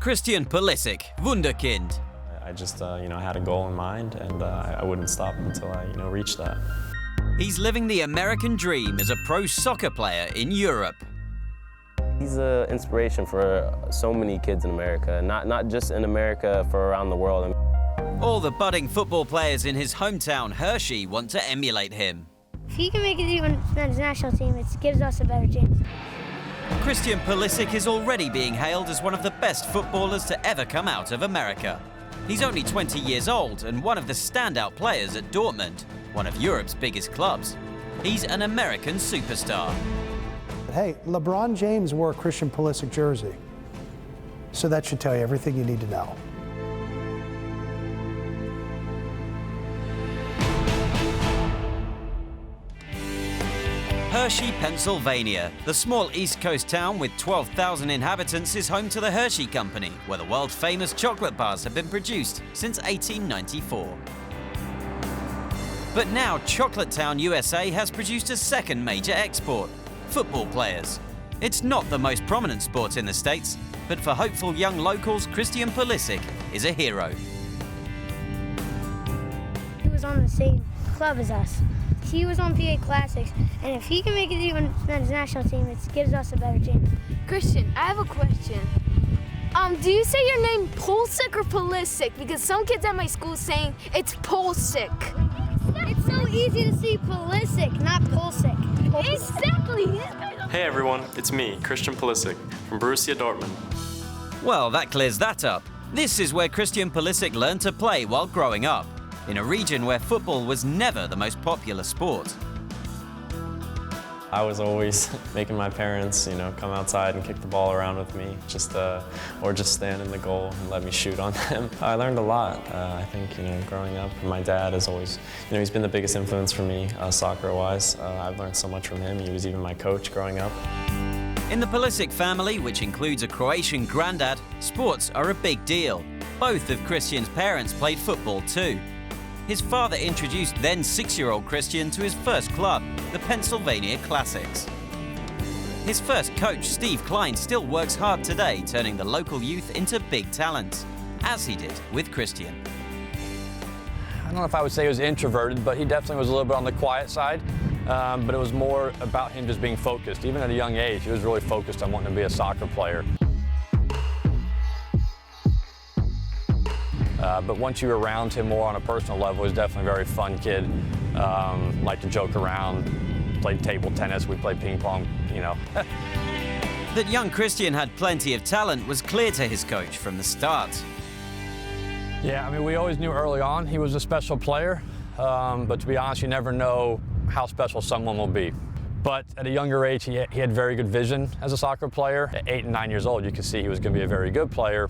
Christian Pulisic, Wunderkind. I just, had a goal in mind, and I wouldn't stop until I, reached that. He's living the American dream as a pro soccer player in Europe. He's an inspiration for so many kids in America, not just in America, for around the world. All the budding football players in his hometown, Hershey, want to emulate him. If he can make it to the men's national team, it gives us a better chance. Christian Pulisic is already being hailed as one of the best footballers to ever come out of America. He's only 20 years old and one of the standout players at Dortmund, one of Europe's biggest clubs. He's an American superstar. Hey, LeBron James wore a Christian Pulisic jersey, so that should tell you everything you need to know. Hershey, Pennsylvania. The small East Coast town with 12,000 inhabitants is home to the Hershey Company, where the world-famous chocolate bars have been produced since 1894. But now Chocolate Town, USA has produced a second major export, football players. It's not the most prominent sport in the States, but for hopeful young locals, Christian Pulisic is a hero. He was on the same club as us. He was on PA Classics, and if he can make it to the men's national team, it gives us a better chance. Christian, I have a question. Do you say your name Pulisic or Pulisic? Because some kids at my school saying it's Pulisic. It's so easy to see Pulisic, not Pulisic. Exactly. Hey everyone, it's me, Christian Pulisic, from Borussia Dortmund. Well, that clears that up. This is where Christian Pulisic learned to play while growing up, in a region where football was never the most popular sport. I was always making my parents, come outside and kick the ball around with me, or just stand in the goal and let me shoot on them. I learned a lot. I think, growing up, my dad has always, he's been the biggest influence for me, soccer-wise. I've learned so much from him. He was even my coach growing up. In the Pulisic family, which includes a Croatian granddad, sports are a big deal. Both of Christian's parents played football too. His father introduced then 6-year-old Christian to his first club, the Pennsylvania Classics. His first coach, Steve Klein, still works hard today, turning the local youth into big talents, as he did with Christian. I don't know if I would say he was introverted, but he definitely was a little bit on the quiet side. But it was more about him just being focused. Even at a young age, he was really focused on wanting to be a soccer player. But once you were around him more on a personal level, he was definitely a very fun kid. Liked to joke around, played table tennis, we played ping pong, That young Christian had plenty of talent was clear to his coach from the start. Yeah, we always knew early on he was a special player, but to be honest, you never know how special someone will be. But at a younger age, he had very good vision as a soccer player. At 8 and 9 years old, you could see he was going to be a very good player.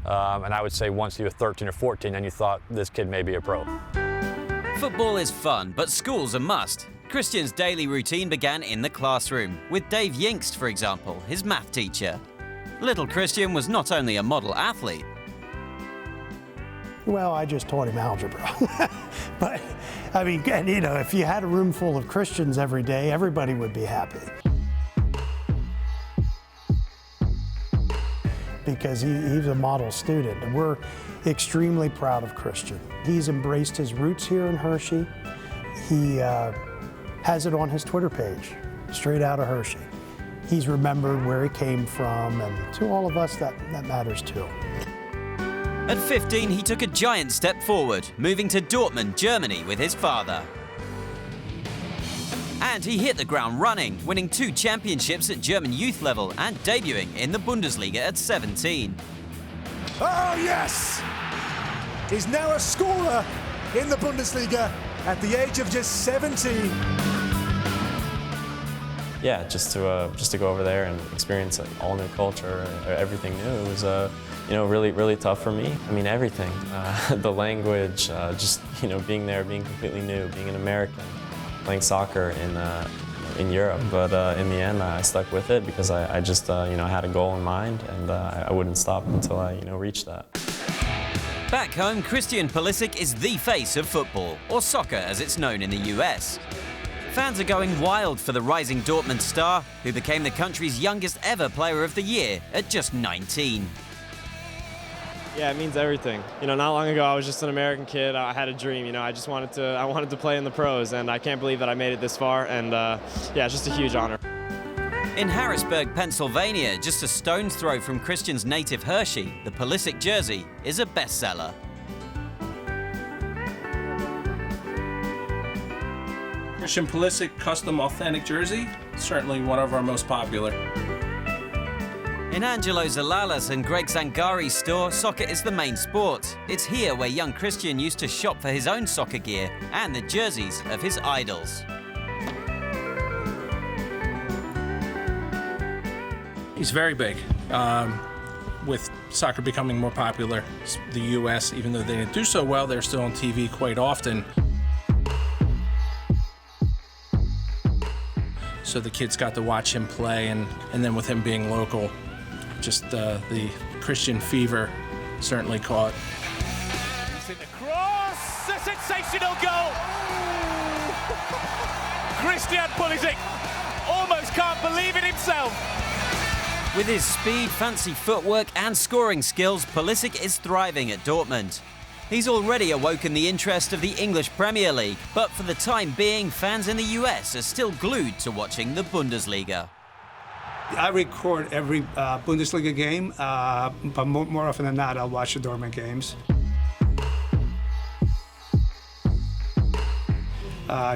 And I would say once he was 13 or 14, then you thought this kid may be a pro. Football is fun, but school's a must. Christian's daily routine began in the classroom, with Dave Yinkst, for example, his math teacher. Little Christian was not only a model athlete. Well, I just taught him algebra. But, if you had a room full of Christians every day, everybody would be happy. Because he's a model student, and we're extremely proud of Christian. He's embraced his roots here in Hershey. He has it on his Twitter page, straight out of Hershey. He's remembered where he came from, and to all of us, that matters too. At 15, he took a giant step forward, moving to Dortmund, Germany with his father. And he hit the ground running, winning 2 championships at German youth level and debuting in the Bundesliga at 17. Oh yes! He's now a scorer in the Bundesliga at the age of just 17. Yeah, just to go over there and experience an all new culture, everything new. It was really tough for me. Everything, the language, being there, being completely new, being an American. Playing soccer in Europe, but in the end I stuck with it because I just had a goal in mind, and I wouldn't stop until I reached that. Back home, Christian Pulisic is the face of football, or soccer as it's known in the US. Fans are going wild for the rising Dortmund star, who became the country's youngest ever player of the year at just 19. Yeah, it means everything. You know, not long ago I was just an American kid. I had a dream. You know, I wanted to play in the pros, and I can't believe that I made it this far. And yeah, it's just a huge honor. In Harrisburg, Pennsylvania, just a stone's throw from Christian's native Hershey, the Pulisic jersey is a bestseller. Christian Pulisic custom authentic jersey, certainly one of our most popular. In Angelo Zalalas and Greg Zangari's store, soccer is the main sport. It's here where young Christian used to shop for his own soccer gear and the jerseys of his idols. He's very big. With soccer becoming more popular, the U.S., even though they didn't do so well, they're still on TV quite often. So the kids got to watch him play, and then with him being local, just the Christian fever certainly caught. It's in the cross, a sensational goal! Christian Pulisic almost can't believe it himself. With his speed, fancy footwork and scoring skills, Pulisic is thriving at Dortmund. He's already awoken the interest of the English Premier League, but for the time being, fans in the US are still glued to watching the Bundesliga. I record every Bundesliga game, but more often than not, I'll watch the Dortmund games.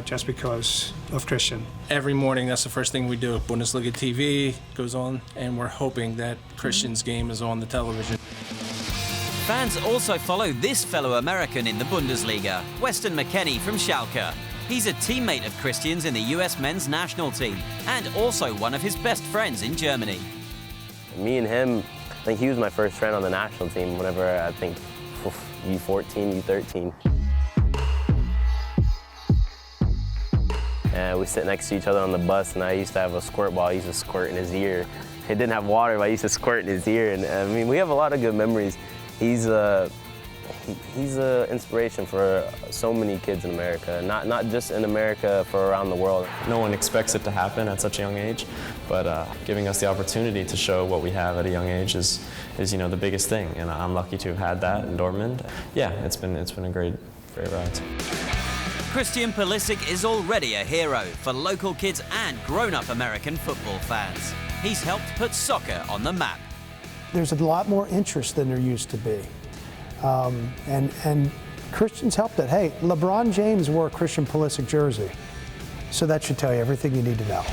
Just because of Christian. Every morning, that's the first thing we do. Bundesliga TV goes on, and we're hoping that Christian's game is on the television. Fans also follow this fellow American in the Bundesliga, Weston McKennie from Schalke. He's a teammate of Christian's in the US men's national team, and also one of his best friends in Germany. Me and him, I think he was my first friend on the national team whenever I think U14, U13. And we sit next to each other on the bus, and I used to have a squirt ball. I used to squirt in his ear. It didn't have water, but I used to squirt in his ear. And I mean, we have a lot of good memories. He's an inspiration for so many kids in America, not just in America, for around the world. No one expects it to happen at such a young age, but giving us the opportunity to show what we have at a young age is you know, the biggest thing, and I'm lucky to have had that in Dortmund. Yeah, it's been a great ride. Christian Pulisic is already a hero for local kids and grown-up American football fans. He's helped put soccer on the map. There's a lot more interest than there used to be. And Christian's helped it. Hey, LeBron James wore a Christian Pulisic jersey. So that should tell you everything you need to know.